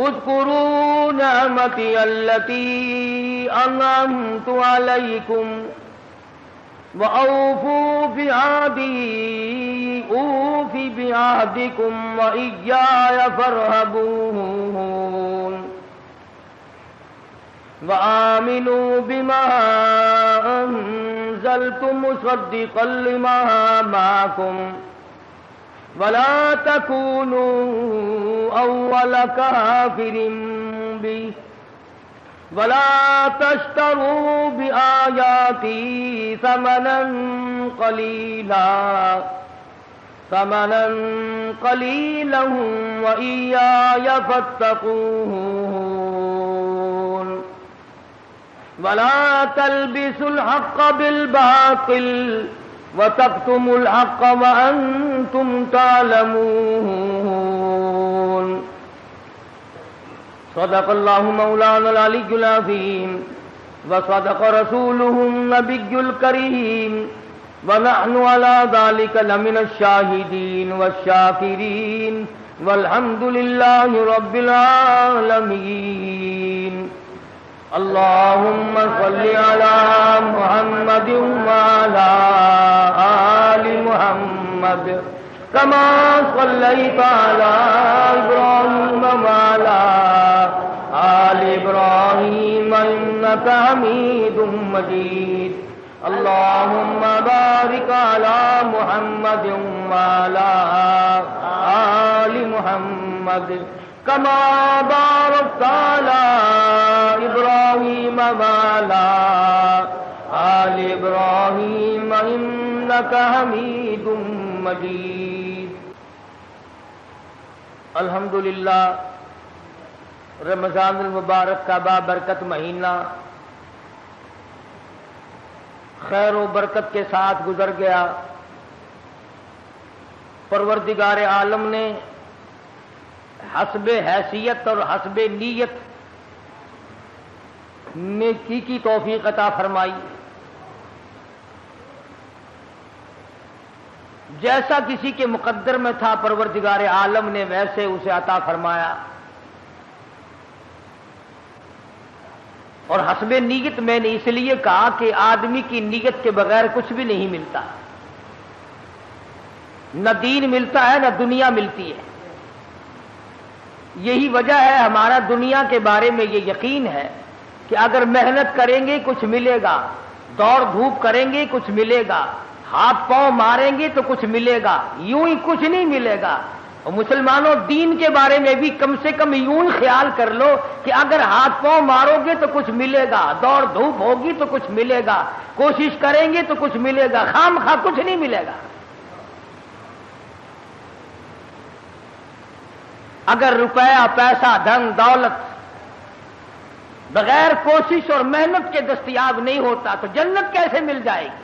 اذکروا نعمتی التی انعمت علیکم وَأَوْفُوا بِعَهْدِي أُوفِ بِعَهْدِكُمْ وَإِيَّايَ فَارْهَبُونِ وَآمِنُوا بِمَا أَنزَلْتُ مُصَدِّقًا لِمَا مَعَكُمْ وَلَا تَكُونُوا أَوَّلَ كَافِرٍ بِهِ وَلَا تَشْتَرُوا بِآيَاتِي ثَمَنًا قَلِيلًا وَإِيَّايَ فَاتَّقُونِ وَلَا تَلْبِسُوا الْحَقَّ بِالْبَاطِلِ وَتَكْتُمُوا الْحَقَّ وَأَنْتُمْ تَعْلَمُونَ صدق اللہ مولانا العلی العظیم وصدق رسولہ النبی الکریم ونحن على ذلك لمن الشاہدین والشاکرین والحمد للہ رب العالمین اللہم صل علی محمد وعلى آل محمد كما صليت على إبراهيم وعلى آل إبراهيم إنك حميد مجيد اللهم بارك على محمد وعلى آل محمد كما باركت على إبراهيم وعلى آل إبراهيم إنك حميد مجيد الحمدللہ رمضان المبارک کا بابرکت مہینہ خیر و برکت کے ساتھ گزر گیا. پروردگار عالم نے حسب حیثیت اور حسب نیت نیکی کی توفیق عطا فرمائی. جیسا کسی کے مقدر میں تھا پروردگار عالم نے ویسے اسے عطا فرمایا. اور حسب نیت میں نے اس لیے کہا کہ آدمی کی نیت کے بغیر کچھ بھی نہیں ملتا. نہ دین ملتا ہے نہ دنیا ملتی ہے. یہی وجہ ہے ہمارا دنیا کے بارے میں یہ یقین ہے کہ اگر محنت کریں گے کچھ ملے گا, دوڑ دھوپ کریں گے کچھ ملے گا, ہاتھ پاؤں ماریں گے تو کچھ ملے گا, یوں ہی کچھ نہیں ملے گا. اور مسلمانوں دین کے بارے میں بھی کم سے کم یوں خیال کر لو کہ اگر ہاتھ پاؤں مارو گے تو کچھ ملے گا, دوڑ دھوپ ہوگی تو کچھ ملے گا, کوشش کریں گے تو کچھ ملے گا, خام خواہ کچھ نہیں ملے گا. اگر روپیہ پیسہ دھن دولت بغیر کوشش اور محنت کے دستیاب نہیں ہوتا تو جنت کیسے مل جائے گی,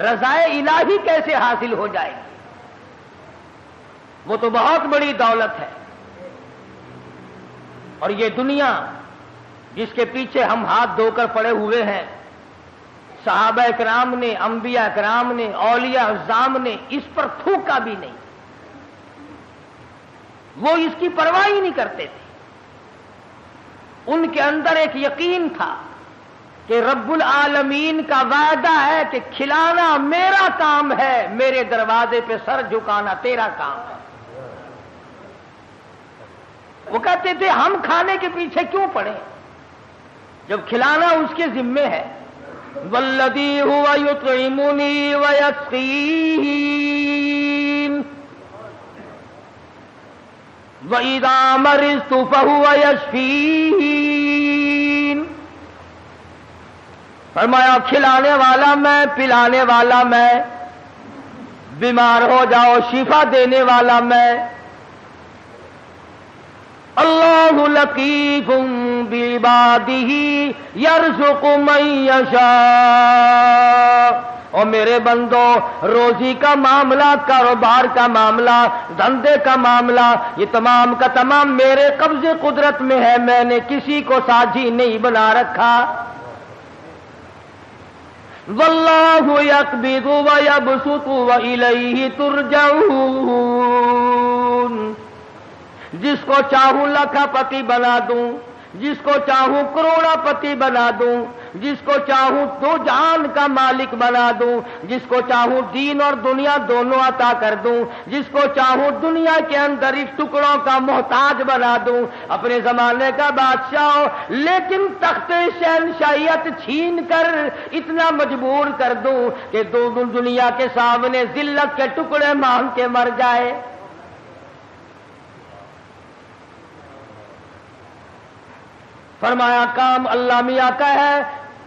رضائے الہی کیسے حاصل ہو جائے گی؟ وہ تو بہت بڑی دولت ہے. اور یہ دنیا جس کے پیچھے ہم ہاتھ دھو کر پڑے ہوئے ہیں, صحابہ کرام نے, انبیاء کرام نے, اولیاء اعظام نے اس پر تھوکا بھی نہیں. وہ اس کی پرواہ ہی نہیں کرتے تھے. ان کے اندر ایک یقین تھا کہ رب العالمین کا وعدہ ہے کہ کھلانا میرا کام ہے, میرے دروازے پہ سر جھکانا تیرا کام ہے. وہ کہتے تھے ہم کھانے کے پیچھے کیوں پڑے جب کھلانا اس کے ذمے ہے. والذی هو یطعمنی ویسقین وَإِذَا مَرِضْتُ فَهُوَ يَشْفِينِ. فرمایا کھلانے والا میں, پلانے والا میں, بیمار ہو جاؤ شفا دینے والا میں. اللہ لطیف بعبادہ یرزق من یشاء. اور میرے بندو روزی کا معاملہ, کاروبار کا معاملہ, دھندے کا معاملہ, یہ تمام کا تمام میرے قبضے قدرت میں ہے. میں نے کسی کو ساجی نہیں بنا رکھا. واللہ یقبض ویبسط والیہ ترجعون. جس کو چاہوں لکھپتی بنا دوں، جس کو چاہوں کروڑپتی بنا دوں، جس کو چاہوں دو جہان کا مالک بنا دوں، جس کو چاہوں دین اور دنیا دونوں عطا کر دوں، جس کو چاہوں دنیا کے اندر اس ٹکڑوں کا محتاج بنا دوں، اپنے زمانے کا بادشاہ ہو، لیکن تخت شہنشاہیت چھین کر اتنا مجبور کر دوں کہ دنیا کے سامنے ذلت کے ٹکڑے مانگ کے مر جائے۔ فرمایا کام اللہ میاں کا ہے،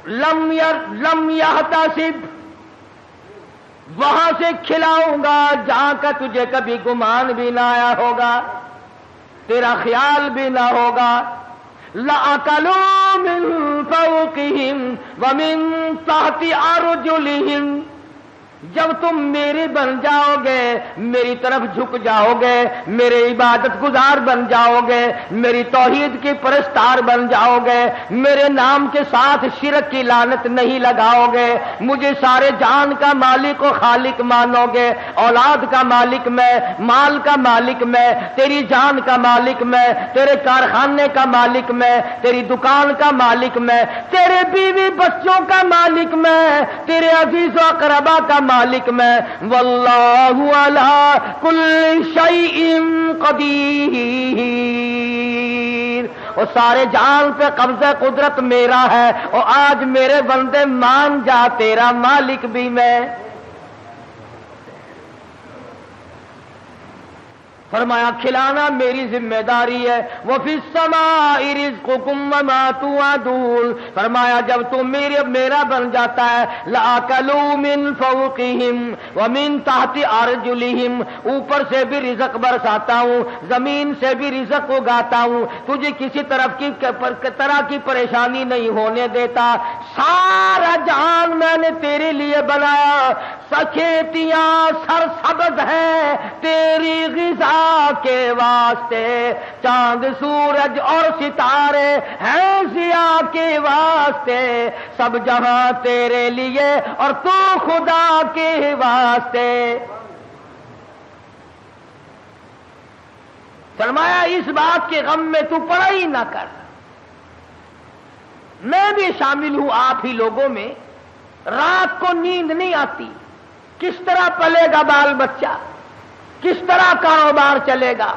لم یحتسب، وہاں سے کھلاؤں گا جہاں کا تجھے کبھی گمان بھی نہ آیا ہوگا، تیرا خیال بھی نہ ہوگا۔ لَأَكَلُوا مِن فَوْقِهِمْ وَمِن تَحْتِ أَرْجُلِهِمْ، جب تم میرے بن جاؤ گے، میری طرف جھک جاؤ گے، میرے عبادت گزار بن جاؤ گے، میری توحید کی پرستار بن جاؤ گے، میرے نام کے ساتھ شرک کی لعنت نہیں لگاؤ گے، مجھے سارے جان کا مالک و خالق مانو گے، اولاد کا مالک میں، مال کا مالک میں، تیری جان کا مالک میں، تیرے کارخانے کا مالک میں، تیری دکان کا مالک میں، تیرے بیوی بچوں کا مالک میں، تیرے عزیز و اقربا کا مالک میں، واللہ علی کل شیء قدیر، اور سارے جان پہ قبضہ قدرت میرا ہے، اور آج میرے بندے مان جا تیرا مالک بھی میں۔ فرمایا کھلانا میری ذمہ داری ہے، وفی السماء رزقکم وما توعدون، فرمایا جب تو میرا بن جاتا ہے، لَأَكَلُوا مِن فَوْقِهِمْ وَمِن تَحْتِ أَرْجُلِهِمْ، اوپر سے بھی رزق برساتا ہوں، زمین سے بھی رزق اگاتا ہوں، تجھے کسی طرح کی پریشانی نہیں ہونے دیتا، سارا جہان میں نے تیرے لیے بنایا، کھیتیاں سرسبز ہیں تیری غذا کے واسطے، چاند سورج اور ستارے ہیں ضیاء کے واسطے، سب جہاں تیرے لیے اور تو خدا کے واسطے۔ فرمایا اس بات کے غم میں تو پڑھائی نہ کر، میں بھی شامل ہوں آپ ہی لوگوں میں، رات کو نیند نہیں آتی، کس طرح پلے گا بال بچہ، کس طرح کاروبار چلے گا،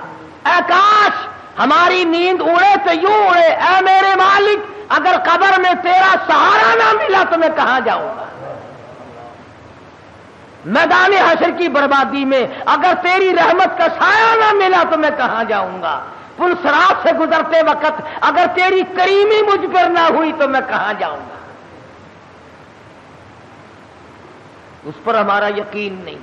اے کاش ہماری نیند اڑے تو یوں اڑے، اے میرے مالک اگر قبر میں تیرا سہارا نہ ملا تو میں کہاں جاؤں گا، میدان حشر کی بربادی میں اگر تیری رحمت کا سایہ نہ ملا تو میں کہاں جاؤں گا، پل صراط سے گزرتے وقت اگر تیری کریمی مجھ پر نہ ہوئی تو میں کہاں جاؤں گا۔ اس پر ہمارا یقین نہیں،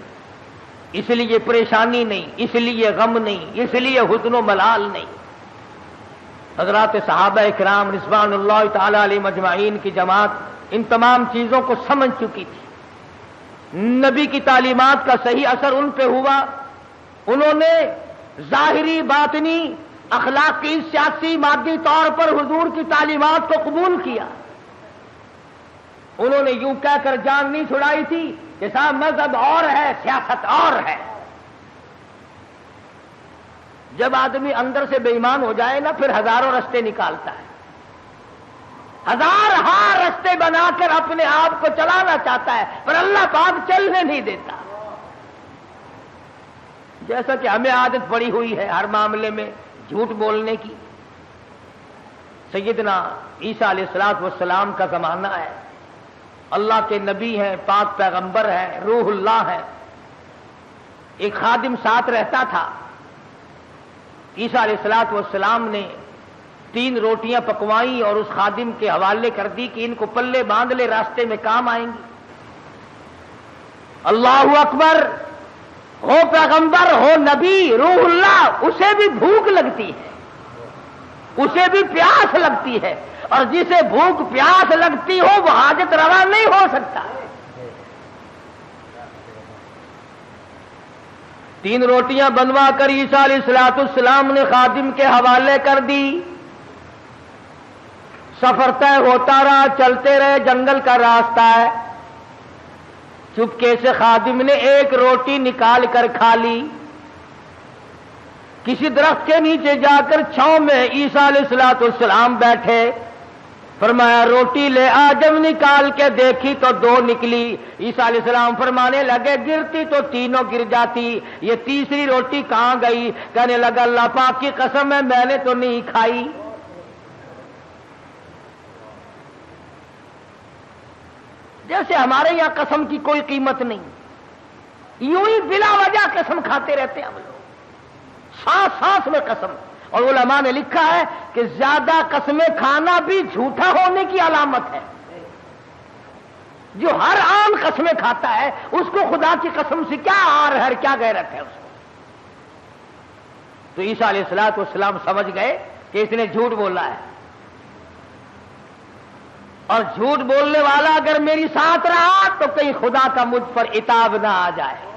اس لیے پریشانی نہیں، اس لیے غم نہیں، اس لیے حزن و ملال نہیں۔ حضرات صحابہ اکرام رضوان اللہ تعالی علیہ مجمعین کی جماعت ان تمام چیزوں کو سمجھ چکی تھی، نبی کی تعلیمات کا صحیح اثر ان پہ ہوا، انہوں نے ظاہری باطنی اخلاقی سیاسی مادی طور پر حضور کی تعلیمات کو قبول کیا، انہوں نے یوں کہہ کر جان نہیں چھڑائی تھی کہ صاحب مذہب اور ہے سیاست اور ہے۔ جب آدمی اندر سے بے ایمان ہو جائے نا پھر ہزاروں رستے نکالتا ہے، ہزار رستے بنا کر اپنے آپ کو چلانا چاہتا ہے، پر اللہ پاک چلنے نہیں دیتا۔ جیسا کہ ہمیں عادت پڑی ہوئی ہے ہر معاملے میں جھوٹ بولنے کی، سیدنا عیسیٰ علیہ السلام کا زمانہ ہے، اللہ کے نبی ہیں، پاک پیغمبر ہیں، روح اللہ ہیں، ایک خادم ساتھ رہتا تھا، عیسیٰ علیہ السلام نے 3 روٹیاں پکوائیں اور اس خادم کے حوالے کر دی کہ ان کو پلے باندھ لے، راستے میں کام آئیں گی۔ اللہ اکبر، ہو پیغمبر ہو نبی روح اللہ، اسے بھی بھوک لگتی ہے، اسے بھی پیاس لگتی ہے، اور جسے بھوک پیاس لگتی ہو وہ حاجت روا نہیں ہو سکتا۔ 3 روٹیاں بنوا کر عیسیٰ علیہ السلام نے خادم کے حوالے کر دی، سفر طے ہوتا رہا، چلتے رہے، جنگل کا راستہ ہے، چپکے سے خادم نے 1 روٹی نکال کر کھا لی، کسی درخت کے نیچے جا کر چھاؤں میں عیسیٰ علیہ السلام بیٹھے، فرمایا روٹی لے آ، جب نکال کے دیکھی تو 2 نکلی۔ عیسیٰ علیہ السلام فرمانے لگے گرتی تو تینوں گر جاتی، یہ تیسری روٹی کہاں گئی؟ کہنے لگا اللہ پاک کی قسم ہے میں نے تو نہیں کھائی۔ جیسے ہمارے یہاں قسم کی کوئی قیمت نہیں، یوں ہی بلا وجہ قسم کھاتے رہتے ہیں ہم لوگ، سانس سانس میں قسم۔ اور علماء نے لکھا ہے کہ زیادہ قسمیں کھانا بھی جھوٹا ہونے کی علامت ہے۔ جو ہر عام قسمیں کھاتا ہے اس کو خدا کی قسم سے کیا آر ہے، کیا غیرت ہے اس کو۔ تو عیسیٰ علیہ السلام سمجھ گئے کہ اس نے جھوٹ بولا ہے، اور جھوٹ بولنے والا اگر میری ساتھ رہا تو کہیں خدا کا مجھ پر عتاب نہ آ جائے۔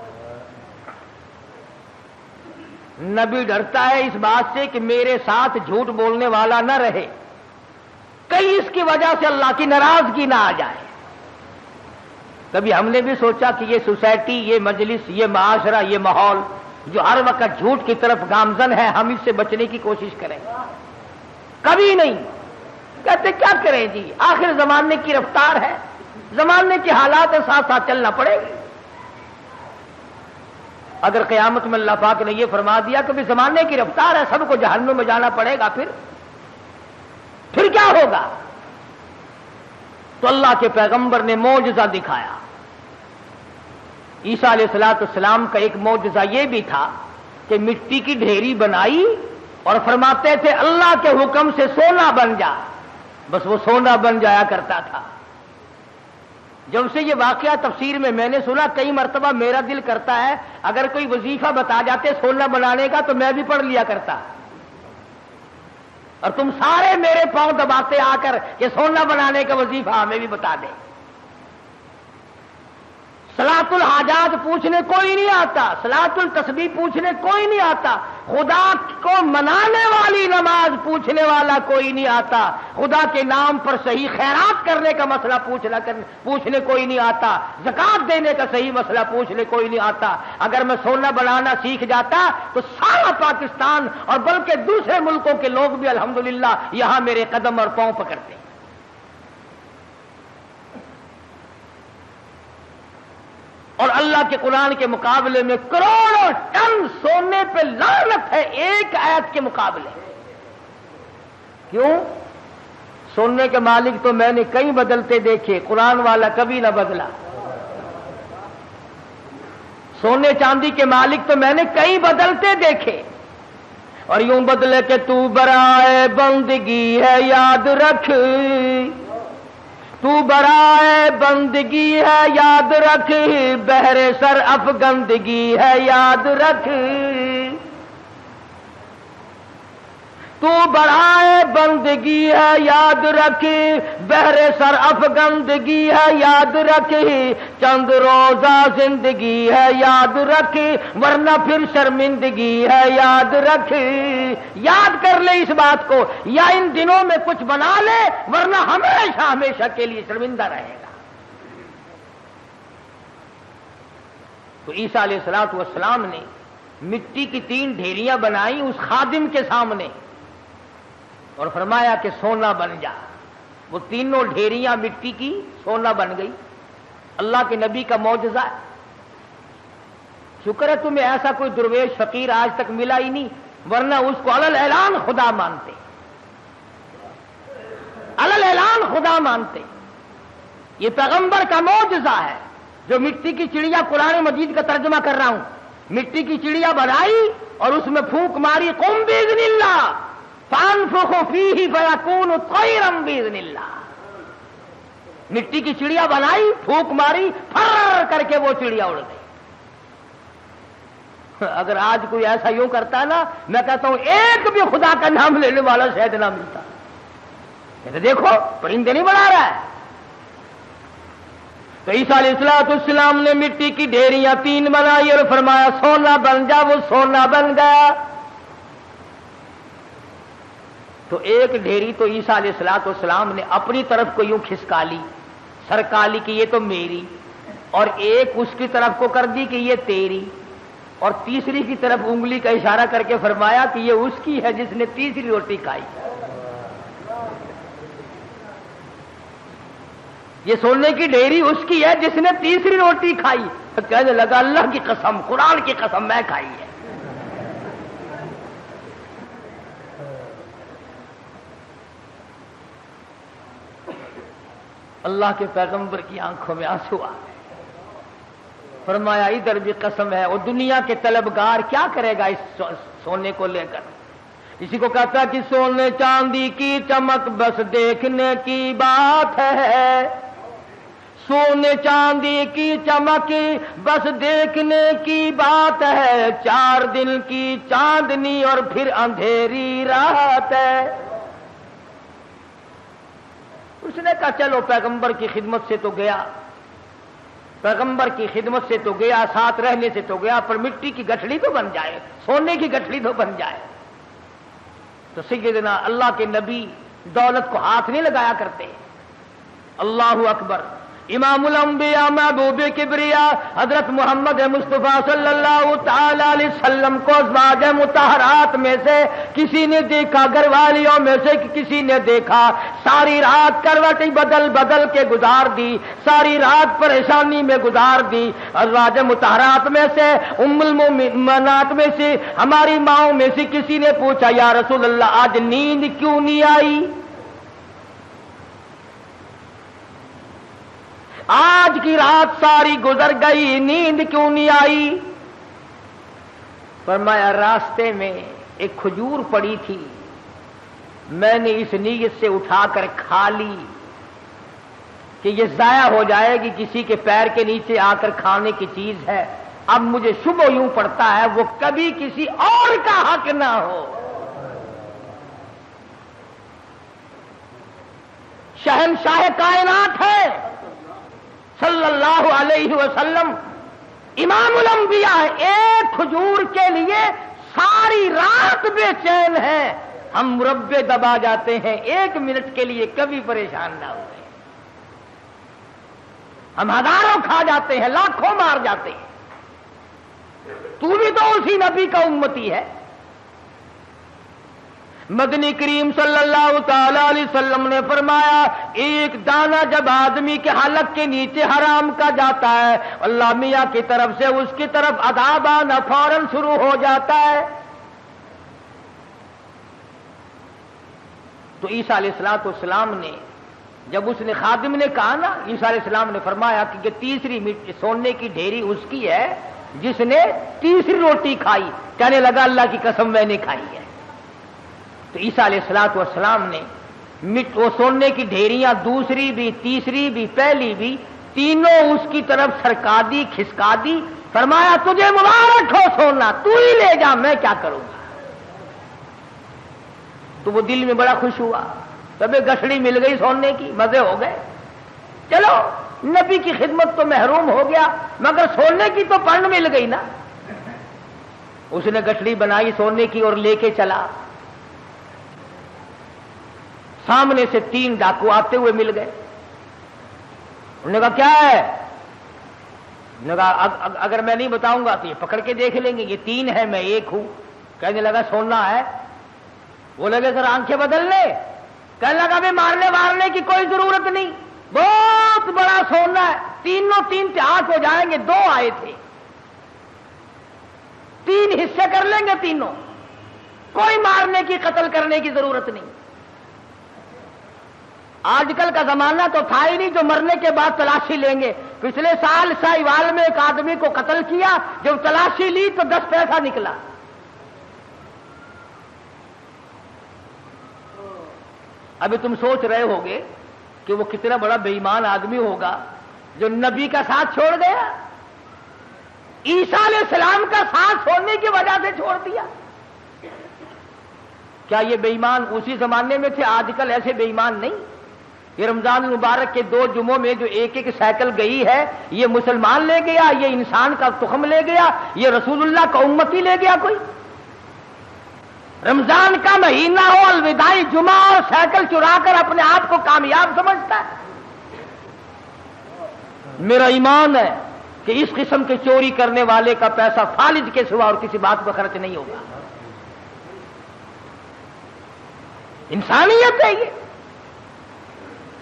نبی ڈرتا ہے اس بات سے کہ میرے ساتھ جھوٹ بولنے والا نہ رہے، کہیں اس کی وجہ سے اللہ کی ناراضگی نہ آ جائے۔ کبھی ہم نے بھی سوچا کہ یہ سوسائٹی، یہ مجلس، یہ معاشرہ، یہ ماحول جو ہر وقت جھوٹ کی طرف گامزن ہے، ہم اس سے بچنے کی کوشش کریں؟ کبھی نہیں۔ کہتے کیا کریں جی، آخر زمانے کی رفتار ہے، زمانے کے حالات کے ساتھ ساتھ چلنا پڑے گا۔ اگر قیامت میں اللہ پاک نے یہ فرما دیا کہ بھی زمانے کی رفتار ہے، سب کو جہنم میں جانا پڑے گا، پھر کیا ہوگا؟ تو اللہ کے پیغمبر نے معجزہ دکھایا۔ عیسیٰ علیہ السلام کا ایک معجزہ یہ بھی تھا کہ مٹی کی ڈھیری بنائی اور فرماتے تھے اللہ کے حکم سے سونا بن جا، بس وہ سونا بن جایا کرتا تھا۔ جب سے یہ واقعہ تفسیر میں نے سنا، کئی مرتبہ میرا دل کرتا ہے اگر کوئی وظیفہ بتا جاتے سونا بنانے کا تو میں بھی پڑھ لیا کرتا، اور تم سارے میرے پاؤں دباتے آ کر کہ سونا بنانے کا وظیفہ ہمیں بھی بتا دیں۔ صلاۃ الحاجات پوچھنے کوئی نہیں آتا، صلاۃ التسبیح پوچھنے کوئی نہیں آتا، خدا کو منانے والی نماز پوچھنے والا کوئی نہیں آتا، خدا کے نام پر صحیح خیرات کرنے کا مسئلہ پوچھنے کوئی نہیں آتا، زکات دینے کا صحیح مسئلہ پوچھنے کوئی نہیں آتا۔ اگر میں سونا بنانا سیکھ جاتا تو سارا پاکستان اور بلکہ دوسرے ملکوں کے لوگ بھی الحمدللہ یہاں میرے قدم اور پاؤں پکڑتے۔ اور اللہ کے قرآن کے مقابلے میں کروڑوں ٹن سونے پہ لعنت ہے ایک آیت کے مقابلے۔ کیوں؟ سونے کے مالک تو میں نے کئی بدلتے دیکھے، قرآن والا کبھی نہ بدلا۔ سونے چاندی کے مالک تو میں نے کئی بدلتے دیکھے، اور یوں بدلے کہ تو برائے بندگی ہے یاد رکھ، تو برائے بندگی ہے یاد رکھ، بہر سر افگندگی ہے یاد رکھ، تو برائے بندگی ہے یاد رکھ، بہر سر افگندگی ہے یاد رکھ، چند روزہ زندگی ہے یاد رکھ، ورنہ پھر شرمندگی ہے یاد رکھ۔ یاد کر لے اس بات کو، یا ان دنوں میں کچھ بنا لے ورنہ ہمیشہ ہمیشہ کے لیے شرمندہ رہے گا۔ تو عیسیٰ علیہ السلام نے مٹی کی 3 ڈھیریاں بنائی اس خادم کے سامنے اور فرمایا کہ سونا بن جا۔ وہ تینوں ڈھیریاں مٹی کی سونا بن گئی۔ اللہ کے نبی کا معجزہ ہے۔ شکر ہے تمہیں ایسا کوئی درویش فقیر آج تک ملا ہی نہیں، ورنہ اس کو علل اعلان خدا مانتے، علل اعلان خدا مانتے۔ یہ پیغمبر کا معجزہ ہے جو مٹی کی چڑیا، قرآن مجید کا ترجمہ کر رہا ہوں، مٹی کی چڑیا بنائی اور اس میں پھونک ماری، قم باذن اللہ فانفخ فیہ فیکون طیرا باذن اللہ۔ مٹی کی چڑیا بنائی، پھونک ماری، پھر کر کے وہ چڑیا اڑ گئی۔ اگر آج کوئی ایسا یوں کرتا ہے نا، میں کہتا ہوں ایک بھی خدا کا نام لینے والا شاید نہ ملتا۔ کہتے دیکھو پرندے نہیں بنا رہا ہے۔ تو عیسیٰ علیہ السلام نے مٹی کی ڈھیریاں 3 بنائی اور فرمایا سونا بن جا، وہ سونا بن گیا۔ تو ایک ڈھیری تو عیسیٰ علیہ السلام نے اپنی طرف کو یوں کھسکا لی، سرکا لی کہ یہ تو میری، اور ایک اس کی طرف کو کر دی کہ یہ تیری۔ اور تیسری کی طرف انگلی کا اشارہ کر کے فرمایا کہ یہ اس کی ہے جس نے تیسری روٹی کھائی. یہ سونے کی ڈھیری اس کی ہے جس نے تیسری روٹی کھائی. تو کہنے لگا اللہ کی قسم، قرآن کی قسم، میں کھائی ہے. اللہ کے پیغمبر کی آنکھوں میں آنسو آ گئے. فرمایا ادھر بھی قسم ہے. اور دنیا کے طلبگار کیا کرے گا اس سونے کو لے کر؟ اسی کو کہتا ہے کہ سونے چاندی کی چمک بس دیکھنے کی بات ہے. سونے چاندی کی چمک بس دیکھنے کی بات ہے. 4 دن کی چاندنی اور پھر اندھیری رات ہے. اس نے کہا چلو پیغمبر کی خدمت سے تو گیا، پیغمبر کی خدمت سے تو گیا، ساتھ رہنے سے تو گیا، پر مٹی کی گٹھڑی تو بن جائے، سونے کی گٹھڑی تو بن جائے. تو سیدنا اللہ کے نبی دولت کو ہاتھ نہیں لگایا کرتے. اللہ اکبر. امام الانبیاء محبوب کبریا حضرت محمد مصطفیٰ صلی اللہ تعالی علیہ وسلم کو ازواج مطہرات میں سے کسی نے دیکھا، گھر والیوں میں سے کسی نے دیکھا، ساری رات کروٹیں بدل بدل کے گزار دی، ساری رات پریشانی میں گزار دی. ازواج مطہرات میں سے ام المؤمنات میں سے ہماری ماؤں میں سے کسی نے پوچھا یا رسول اللہ آج نیند کیوں نہیں آئی؟ آج کی رات ساری گزر گئی، نیند کیوں نہیں آئی؟ فرمایا راستے میں ایک کھجور پڑی تھی، میں نے اس نیت سے اٹھا کر کھا لی کہ یہ ضائع ہو جائے گی، کسی کے پیر کے نیچے آ کر کھانے کی چیز ہے. اب مجھے شبہ یوں پڑتا ہے وہ کبھی کسی اور کا حق نہ ہو. شہنشاہ کائنات ہے صلی اللہ علیہ وسلم، امام الانبیاء، ایک کھجور کے لیے ساری رات بے چین ہے. ہم مربے دبا جاتے ہیں، 1 منٹ کے لیے کبھی پریشان نہ ہوئے. ہم ہزاروں کھا جاتے ہیں، لاکھوں مار جاتے ہیں. تو بھی تو اسی نبی کا امتی ہے. مدنی کریم صلی اللہ تعالی علیہ وسلم نے فرمایا ایک دانہ جب آدمی کے حلق کے نیچے حرام کا جاتا ہے، اللہ میاں کی طرف سے اس کی طرف عذاب آنا فوراً شروع ہو جاتا ہے. تو عیسیٰ علیہ السلام نے جب اس نے خادم نے کہا نا، عیسیٰ علیہ السلام نے فرمایا کہ تیسری سونے کی ڈھیری اس کی ہے جس نے تیسری روٹی کھائی. کہنے لگا اللہ کی قسم میں نے کھائی ہے. تو عیسیٰ علیہ السلام نے وہ سونے کی ڈھیریاں دوسری بھی، تیسری بھی، پہلی بھی، تینوں اس کی طرف سرکا دی، کھسکا دی. فرمایا تجھے مبارک ہو سونا، تو ہی لے جا، میں کیا کروں گا. تو وہ دل میں بڑا خوش ہوا، تبھی گٹھڑی مل گئی سونے کی، مزے ہو گئے. چلو نبی کی خدمت تو محروم ہو گیا، مگر سونے کی تو پن مل گئی نا. اس نے گٹھڑی بنائی سونے کی اور لے کے چلا. سامنے سے 3 ڈاکو آتے ہوئے مل گئے. انہوں نے کہا کیا ہے؟ انہوں نے کہا اگر میں نہیں بتاؤں گا تو یہ پکڑ کے دیکھ لیں گے، یہ 3 ہے میں 1 ہوں. کہنے لگا سونا ہے. وہ لگے سر آنکھیں بدل لے. کہنے لگا بھی مارنے کی کوئی ضرورت نہیں، بہت بڑا سونا ہے، تینوں 3 اتحاد ہو جائیں گے. 2 آئے تھے، 3 حصے کر لیں گے تینوں، کوئی مارنے کی قتل کرنے کی ضرورت نہیں. آج کل کا زمانہ تو تھا ہی نہیں جو مرنے کے بعد تلاشی لیں گے. پچھلے سال ساہیوال میں ایک آدمی کو قتل کیا، جب تلاشی لی تو 10 پیسہ نکلا. ابھی تم سوچ رہے ہوگے کہ وہ کتنا بڑا بے ایمان آدمی ہوگا جو نبی کا ساتھ چھوڑ گیا، عیسیٰ علیہ السلام کا ساتھ چھوڑنے کی وجہ سے چھوڑ دیا. کیا یہ بے ایمان اسی زمانے میں تھے؟ آج کل ایسے بے ایمان نہیں. یہ رمضان المبارک کے 2 جمعوں میں جو 1 سائیکل گئی ہے، یہ مسلمان لے گیا، یہ انسان کا تخم لے گیا، یہ رسول اللہ کا امتی لے گیا کوئی؟ رمضان کا مہینہ ہو، الوداعی جمعہ اور سائیکل چرا کر اپنے آپ کو کامیاب سمجھتا ہے. میرا ایمان ہے کہ اس قسم کے چوری کرنے والے کا پیسہ فالج کے سوا اور کسی بات پر خرچ نہیں ہوگا. انسانیت ہے یہ.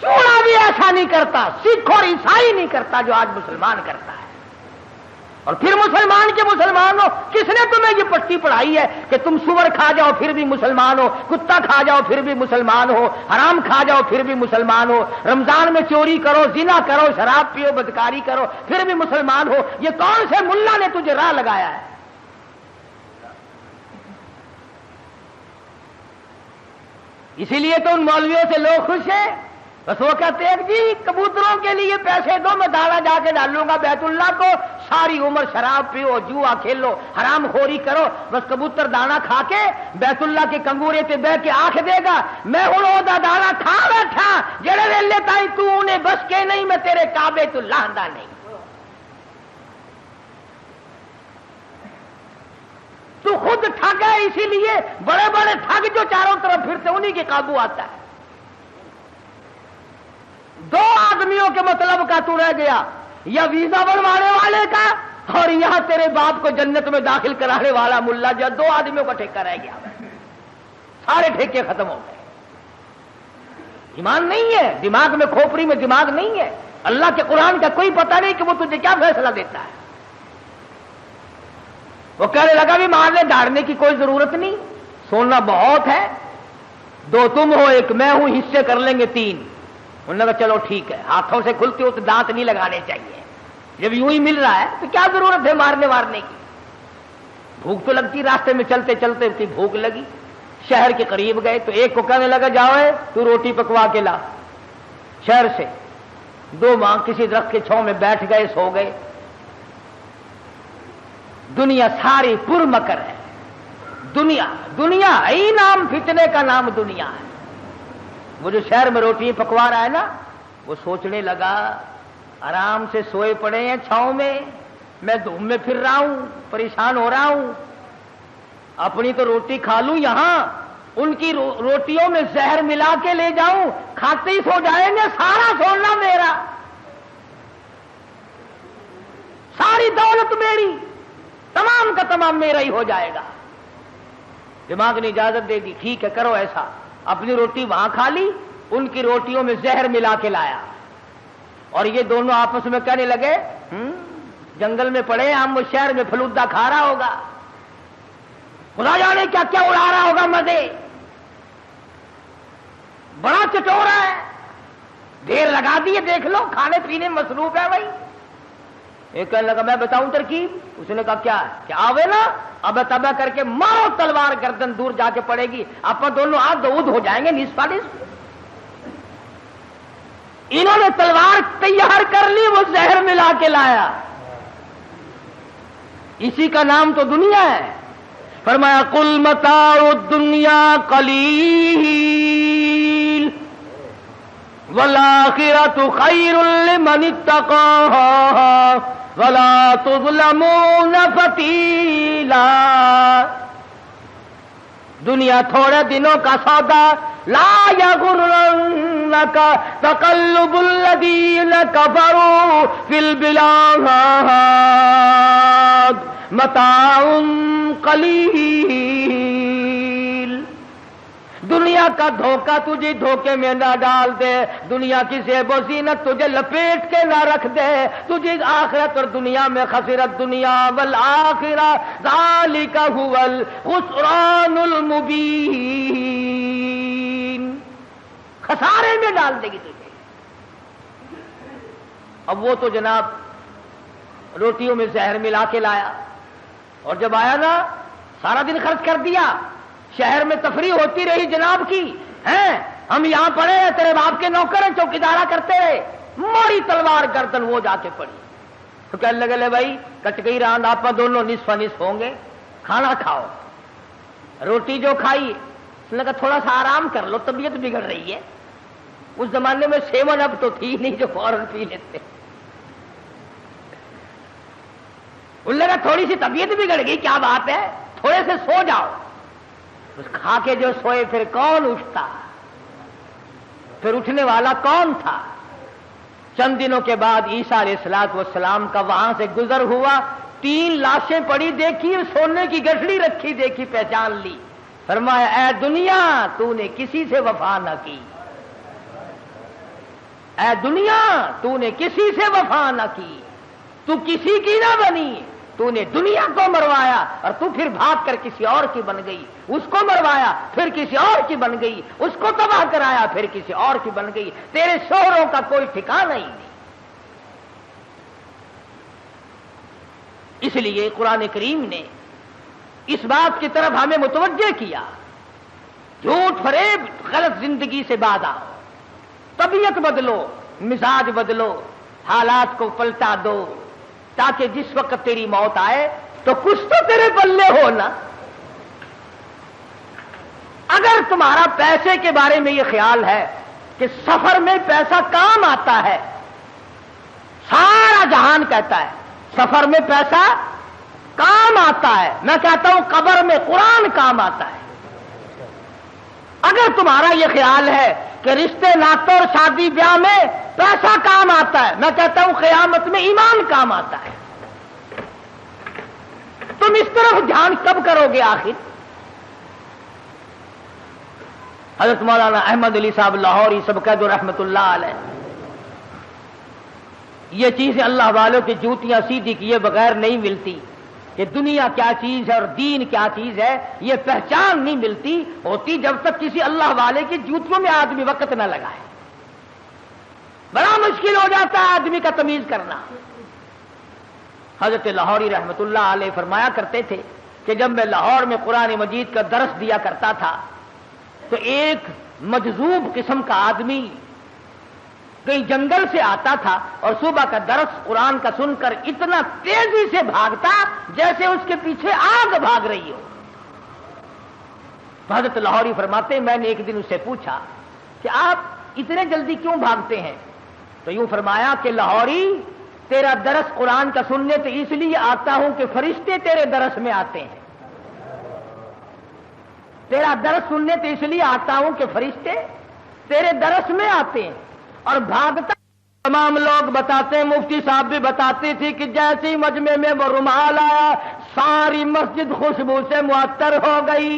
چوڑا بھی ایسا نہیں کرتا، سکھ اور عیسائی نہیں کرتا جو آج مسلمان کرتا ہے. اور پھر مسلمان کے مسلمان ہو، کس نے تمہیں یہ پٹی پڑھائی ہے کہ تم سور کھا جاؤ پھر بھی مسلمان ہو، کتا کھا جاؤ پھر بھی مسلمان ہو، حرام کھا جاؤ پھر بھی مسلمان ہو، رمضان میں چوری کرو، زنا کرو، شراب پیو، بدکاری کرو پھر بھی مسلمان ہو؟ یہ کون سے ملا نے تجھے راہ لگایا ہے؟ اسی لیے تو ان مولویوں سے لوگ خوش ہیں. بس وہ کہتے ہیں جی کبوتروں کے لیے پیسے دو، میں دانا جا کے ڈالوں گا بیت اللہ کو، ساری عمر شراب پیو، جوا کھیلو، حرام خوری کرو، بس کبوتر دانا کھا کے بیت اللہ کے کنگورے تے بہ کے آنکھ دے گا میں ہوں وہ دانا کھا بیٹھا جڑے ویلے تائی تو انہیں بس کے نہیں، میں تیرے کعبے تو لاندہ نہیں. تو خود ٹھگ ہے، اسی لیے بڑے بڑے ٹھگ جو چاروں طرف پھرتے انہی کے قابو آتا ہے. دو آدمیوں کے مطلب کا تو رہ گیا، یا ویزا بنوانے والے کا اور یہاں تیرے باپ کو جنت میں داخل کرانے والا ملا. جو دو آدمیوں کا ٹھیکہ رہ گیا، سارے ٹھیکے ختم ہو گئے. ایمان نہیں ہے دماغ میں، کھوپڑی میں دماغ نہیں ہے. اللہ کے قرآن کا کوئی پتہ نہیں کہ وہ تجھے کیا فیصلہ دیتا ہے. وہ کہنے لگا بھی مارنے ڈالنے کی کوئی ضرورت نہیں، سونا بہت ہے، دو تم ہو ایک میں ہوں، حصے کر لیں گے 3. انہوں نے کہا چلو ٹھیک ہے. ہاتھوں سے کھلتے ہو تو دانت نہیں لگانے چاہیے، جب یوں ہی مل رہا ہے تو کیا ضرورت ہے مارنے کی. بھوک تو لگتی، راستے میں چلتے چلتے کی بھوک لگی. شہر کے قریب گئے تو ایک کو کہنے لگا جاؤ تو روٹی پکوا کے لا شہر سے. 2 ماں کسی درخت کے چھاؤں میں بیٹھ گئے، سو گئے. دنیا ساری پر مکر ہے. دنیا ہی نام فتنے کا نام دنیا ہے. وہ جو شہر میں روٹی پکوا رہا ہے نا، وہ سوچنے لگا آرام سے سوئے پڑے ہیں چھاؤں میں دھوپ میں پھر رہا ہوں، پریشان ہو رہا ہوں، اپنی تو روٹی کھا لوں، یہاں ان کی روٹیوں میں زہر ملا کے لے جاؤں، کھاتے ہی سو جائیں گے، سارا سونا میرا، ساری دولت میری، تمام کا تمام میرا ہی ہو جائے گا. دماغ نے اجازت دے دی، ٹھیک ہے کرو ایسا. اپنی روٹی وہاں کھا لی، ان کی روٹیوں میں زہر ملا کے لایا، اور یہ دونوں آپس میں کہنے لگے جنگل میں پڑے ہم، وہ شہر میں فلودا کھا رہا ہوگا، خدا جانے کیا کیا اڑا رہا ہوگا مزے، بڑا چٹورا ہے، دیر لگا دیے، دیکھ لو کھانے پینے مصروف ہے بھائی. ایک کہنے لگا میں بتاؤں ترکیب. اس نے کہا کیا ہے؟ کہ آوے نا اب تبا کر کے مارو تلوار، گردن دور جا کے پڑے گی، آپ دونوں آدھ دودھ ہو جائیں گے نصف نصف. انہوں نے تلوار تیار کر لی، وہ زہر ملا کے لایا. اسی کا نام تو دنیا ہے. فرمایا قل متاع الدنیا قلیل والآخرۃ خیر لمن اتقى ولا تظلمون فتیلا. دنیا تھوڑے دنوں کا سودا، لا یغرنک تقلب الذین کفروا فی البلاد متاع قلیل. دنیا کا دھوکہ تجھے دھوکے میں نہ ڈال دے، دنیا کی زیب و زینت تجھے لپیٹ کے نہ رکھ دے، تجھے آخرت اور دنیا میں خسرت دنیا والآخرہ ذالک هو الخسران المبین. خسارے میں ڈال دے گی تجھے. اب وہ تو جناب روٹیوں میں زہر ملا کے لایا، اور جب آیا نا سارا دن خرچ کر دیا، شہر میں تفریح ہوتی رہی جناب کی، ہیں ہم یہاں پڑے ہیں، تیرے باپ کے نوکر ہیں، چوکیدارا کرتے رہے، ماری تلوار گردن وہ جا کے پڑی. تو کہنے لگے لے بھائی کٹ گئی راند، آپ دونوں نصف نصف ہوں گے، کھانا کھاؤ. روٹی جو کھائی اس نے کہا تھوڑا سا آرام کر لو، طبیعت بگڑ رہی ہے. اس زمانے میں 7 اپ تو تھی نہیں جو فوراً پی لیتے. ان لگا تھوڑی سی طبیعت بگڑ گئی، کیا بات ہے، تھوڑے سے سو جاؤ. اس کھا کے جو سوئے پھر کون اٹھتا، پھر اٹھنے والا کون تھا؟ چند دنوں کے بعد عیسیٰ علیہ السلام کا وہاں سے گزر ہوا، 3 لاشیں پڑی دیکھی، سونے کی گٹھڑی رکھی دیکھی، پہچان لی، فرمایا اے دنیا تو نے کسی سے وفا نہ کی، اے دنیا تو نے کسی سے وفا نہ کی، تو کسی کی نہ بنی، تو نے دنیا کو مروایا اور تو پھر بھاگ کر کسی اور کی بن گئی، اس کو مروایا پھر کسی اور کی بن گئی، اس کو تباہ کرایا پھر کسی اور کی بن گئی، تیرے شوہروں کا کوئی ٹھکانہ ہی نہیں۔ اس لیے قرآن کریم نے اس بات کی طرف ہمیں متوجہ کیا، جھوٹ فریب غلط زندگی سے باز آؤ، طبیعت بدلو، مزاج بدلو، حالات کو پلٹا دو، تاکہ جس وقت تیری موت آئے تو کچھ تو تیرے پلے ہو نا۔ اگر تمہارا پیسے کے بارے میں یہ خیال ہے کہ سفر میں پیسہ کام آتا ہے، سارا جہان کہتا ہے سفر میں پیسہ کام آتا ہے، میں کہتا ہوں قبر میں قرآن کام آتا ہے۔ اگر تمہارا یہ خیال ہے کہ رشتے ناطوں اور شادی بیاہ میں پیسہ کام آتا ہے، میں کہتا ہوں قیامت میں ایمان کام آتا ہے۔ تم اس طرف دھیان کب کرو گے آخر؟ حضرت مولانا احمد علی صاحب لاہوری سبقت رحمت اللہ علیہ، یہ چیزیں اللہ والوں کی جوتیاں سیدھی کیے بغیر نہیں ملتی کہ دنیا کیا چیز ہے اور دین کیا چیز ہے، یہ پہچان نہیں ملتی ہوتی جب تک کسی اللہ والے کی جوتیوں میں آدمی وقت نہ لگائے۔ بڑا مشکل ہو جاتا ہے آدمی کا تمیز کرنا۔ حضرت لاہوری رحمت اللہ علیہ فرمایا کرتے تھے کہ جب میں لاہور میں قرآن مجید کا درس دیا کرتا تھا تو ایک مجذوب قسم کا آدمی کہیں جنگل سے آتا تھا اور صبح کا درس قرآن کا سن کر اتنا تیزی سے بھاگتا جیسے اس کے پیچھے آگ بھاگ رہی ہو۔ تو حضرت لاہوری فرماتے میں نے ایک دن اس سے پوچھا کہ آپ اتنے جلدی کیوں بھاگتے ہیں؟ تو یوں فرمایا کہ لاہوری تیرا درس قرآن کا سننے تو اس لیے آتا ہوں کہ فرشتے تیرے درس میں آتے ہیں، تیرا درس سننے تو اس لیے آتا ہوں کہ فرشتے تیرے درس میں آتے ہیں۔ اور بھاگتا تمام لوگ بتاتے ہیں، مفتی صاحب بھی بتاتے تھے کہ جیسے ہی مجمع میں وہ رومال آیا ساری مسجد خوشبو سے معطر ہو گئی۔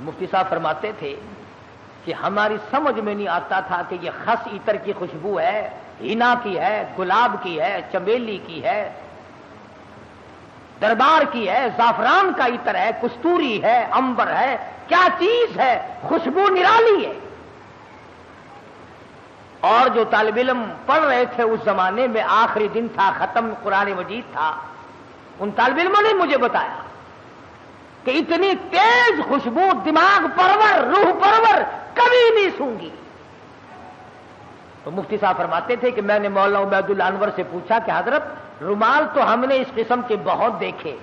مفتی صاحب فرماتے تھے کہ ہماری سمجھ میں نہیں آتا تھا کہ یہ خس عطر کی خوشبو ہے، ہینا کی ہے، گلاب کی ہے، چمیلی کی ہے، دربار کی ہے، زعفران کا عطر ہے، کستوری ہے، عنبر ہے، کیا چیز ہے، خوشبو نرالی ہے۔ اور جو طالب علم پڑھ رہے تھے اس زمانے میں، آخری دن تھا، ختم قرآن مجید تھا، ان طالب علموں نے مجھے بتایا کہ اتنی تیز خوشبو دماغ پرور، روح پرور کبھی نہیں سونگی۔ تو مفتی صاحب فرماتے تھے کہ میں نے مولانا عبید اللہ انور سے پوچھا کہ حضرت رومال تو ہم نے اس قسم کے بہت دیکھے،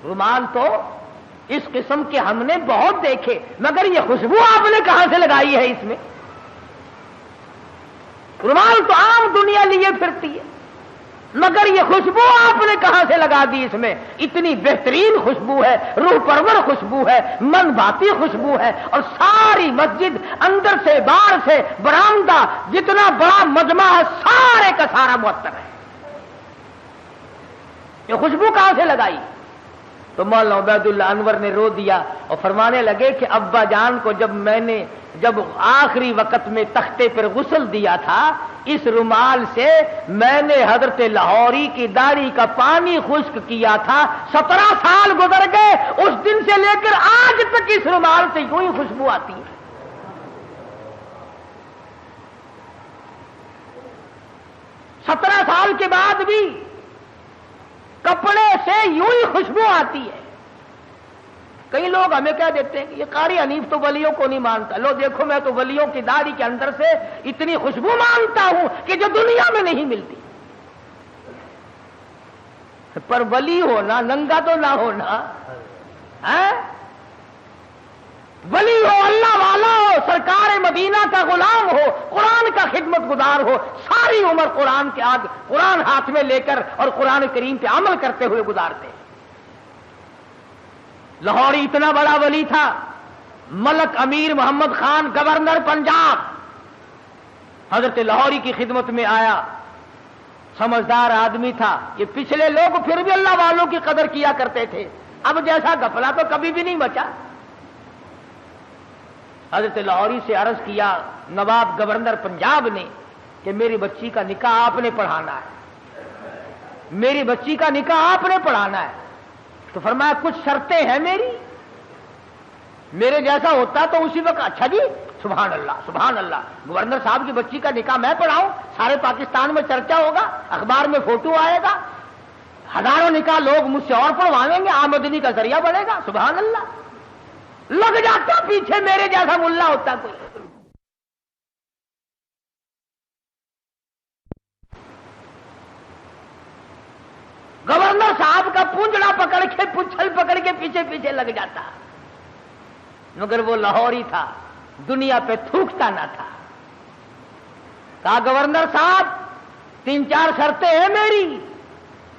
رومال تو اس قسم کے ہم نے بہت دیکھے، مگر یہ خوشبو آپ نے کہاں سے لگائی ہے اس میں؟ رومال تو عام دنیا لیے پھرتی ہے، مگر یہ خوشبو آپ نے کہاں سے لگا دی اس میں؟ اتنی بہترین خوشبو ہے، روح پرور خوشبو ہے، من بھاتی خوشبو ہے، اور ساری مسجد اندر سے باہر سے برآمدہ جتنا بڑا مجمع ہے سارے کا سارا معطر ہے۔ یہ خوشبو کہاں سے لگائی؟ تو مولانا عبید اللہ انور نے رو دیا اور فرمانے لگے کہ ابا جان کو جب آخری وقت میں تختے پر غسل دیا تھا، اس رومال سے میں نے حضرت لاہوری کی داڑھی کا پانی خشک کیا تھا، 17 سال گزر گئے، اس دن سے لے کر آج تک اس رومال سے یوں ہی خوشبو آتی ہے۔ 17 سال کے بعد بھی کپڑے سے یوں ہی خوشبو آتی ہے۔ کئی لوگ ہمیں کہہ دیتے ہیں کہ یہ قاری حنیف تو ولیوں کو نہیں مانتا، لو دیکھو میں تو ولیوں کی داڑھی کے اندر سے اتنی خوشبو مانتا ہوں کہ جو دنیا میں نہیں ملتی۔ پر ولی ہونا ننگا تو نہ ہونا، ولی ہو، اللہ والا ہو، سرکار مدینہ کا غلام ہو، قرآن کا خدمت گزار ہو، ساری عمر قرآن کے آگے قرآن ہاتھ میں لے کر اور قرآن کریم پہ عمل کرتے ہوئے گزارتے۔ لاہوری اتنا بڑا ولی تھا ملک امیر محمد خان گورنر پنجاب حضرت لاہوری کی خدمت میں آیا. سمجھدار آدمی تھا. یہ پچھلے لوگ پھر بھی اللہ والوں کی قدر کیا کرتے تھے, اب جیسا گھپلا تو کبھی بھی نہیں بچا. حضرت لاہوری سے عرض کیا نواب گورنر پنجاب نے کہ میری بچی کا نکاح آپ نے پڑھانا ہے, میری بچی کا نکاح آپ نے پڑھانا ہے. تو فرمایا کچھ شرطیں ہیں میری, میرے جیسا ہوتا تو اسی وقت اچھا جی سبحان اللہ سبحان اللہ, گورنر صاحب کی بچی کا نکاح میں پڑھاؤں, سارے پاکستان میں چرچا ہوگا, اخبار میں فوٹو آئے گا, ہزاروں نکاح لوگ مجھ سے اور پڑھوائیں گے, آمدنی کا ذریعہ بڑھے گا. سبحان اللہ. لگ جاتا پیچھے میرے جیسا ملا ہوتا کوئی. گورنر صاحب کا پونجڑا پکڑ کے پچھل پکڑ کے پیچھے پیچھے لگ جاتا, مگر وہ لاہوری تھا, دنیا پہ تھوکتا نہ تھا. کہا گورنر صاحب 3-4 شرطیں ہیں میری.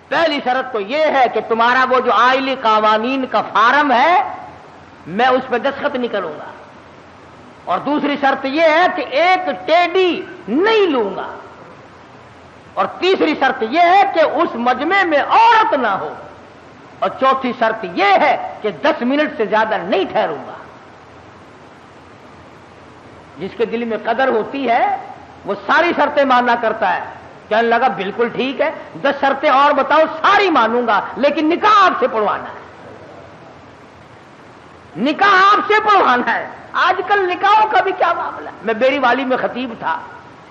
پہلی شرط تو یہ ہے کہ تمہارا وہ جو آئلی قوانین کا فارم ہے میں اس پہ دستخط نہیں کروں گا, اور دوسری شرط یہ ہے کہ ایک ٹیڈی نہیں لوں گا, اور تیسری شرط یہ ہے کہ اس مجمع میں عورت نہ ہو, اور چوتھی شرط یہ ہے کہ 10 منٹ سے زیادہ نہیں ٹھہروں گا. جس کے دل میں قدر ہوتی ہے وہ ساری شرطیں ماننا کرتا ہے. کہنے لگا بالکل ٹھیک ہے, 10 شرطیں اور بتاؤ, ساری مانوں گا, لیکن نکاح آپ سے پڑھوانا ہے, نکاح آپ سے پڑھوانا ہے. آج کل نکاحوں کا بھی کیا معاملہ ہے. میں بیری والی میں خطیب تھا,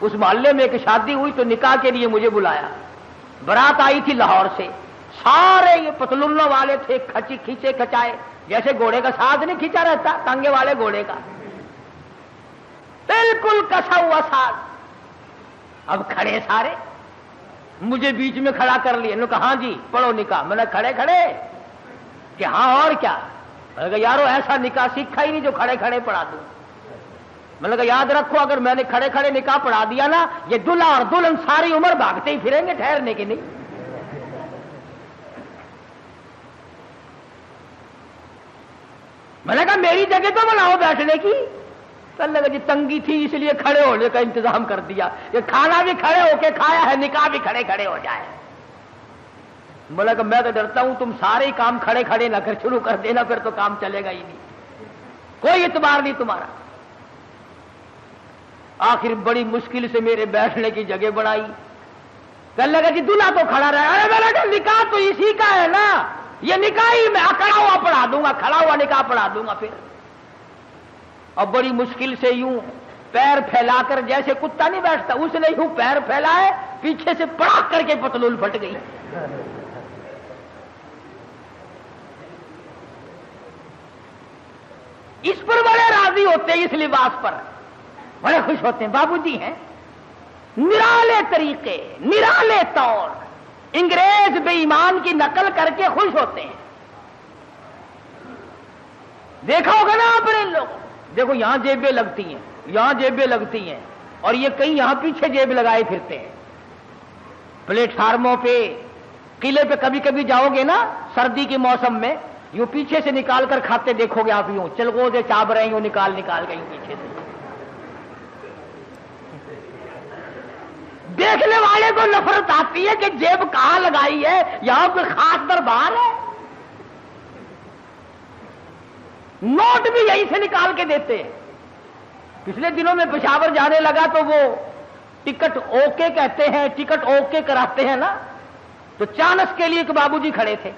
اس محلے میں ایک شادی ہوئی تو نکاح کے لیے مجھے بلایا. برات آئی تھی لاہور سے, سارے یہ پتلونوں والے تھے, کھینچے کھچائے, جیسے گھوڑے کا ساز نہیں کھینچا رہتا, ٹانگے والے گھوڑے کا, بالکل کسا ہوا ساز. اب کھڑے سارے, مجھے بیچ میں کھڑا کر لیے, انہوں نے کہا ہاں جی پڑھو نکاح. میں نے کھڑے کھڑے کہ ہاں اور کیا. میں نے کہا یارو ایسا نکاح سیکھا ہی نہیں جو کھڑے کھڑے پڑھا دوں. میں نے کہا یاد رکھو اگر میں نے کھڑے کھڑے نکاح پڑھا دیا نا, یہ دلہا اور دلہن ساری عمر بھاگتے ہی پھریں گے, ٹھہرنے کے نہیں. میں نے کہا میری جگہ تو بناؤ بیٹھنے کی. کہنے لگا جی تنگی تھی اس لیے کھڑے ہونے کا انتظام کر دیا, یہ کھانا بھی کھڑے ہو کے کھایا ہے, نکاح بھی کھڑے کھڑے ہو جائے. بولا کہ میں تو ڈرتا ہوں تم سارے کام کھڑے کھڑے نہ کر شروع کر دینا, پھر تو کام چلے گا ہی نہیں, کوئی اعتبار نہیں تمہارا. آخر بڑی مشکل سے میرے بیٹھنے کی جگہ بنائی. کہنے لگا جی دلہا تو کھڑا رہا. ارے میں نے کہا نکاح تو اسی کا ہے نا, یہ نکاح ہی میں کھڑا ہوا پڑھا دوں گا, کھڑا ہوا نکاح پڑھا دوں گا. پھر اور بڑی مشکل سے یوں پیر پھیلا کر, جیسے کتا نہیں بیٹھتا اس نے یوں پیر پھیلائے, پیچھے سے پڑاک کر کے پتلون پھٹ گئی. اس پر بڑے راضی ہوتے ہیں, اس لباس پر بڑے خوش ہوتے ہیں. بابو جی ہیں نرالے طریقے, نرالے طور, انگریز بے ایمان کی نقل کر کے خوش ہوتے ہیں. دیکھا ہوگا نا آپ نے لوگ, دیکھو یہاں جیبیں لگتی ہیں, یہاں جیبیں لگتی ہیں, اور یہ کئی یہاں پیچھے جیب لگائے پھرتے ہیں. پلیٹ فارموں پہ, قلعے پہ کبھی کبھی جاؤ گے نا سردی کے موسم میں, یوں پیچھے سے نکال کر کھاتے دیکھو گے آپ, یوں چلگو سے چاب رہے یوں نکال گئی پیچھے سے. دیکھنے والے کو نفرت آتی ہے کہ جیب کہاں لگائی ہے, یہاں کوئی خاص دربار ہے. نوٹ بھی یہیں سے نکال کے دیتے ہیں. پچھلے دنوں میں پشاور جانے لگا تو وہ ٹکٹ اوکے کہتے ہیں, ٹکٹ اوکے کراتے ہیں نا, تو چانس کے لیے ایک بابو جی کھڑے تھے.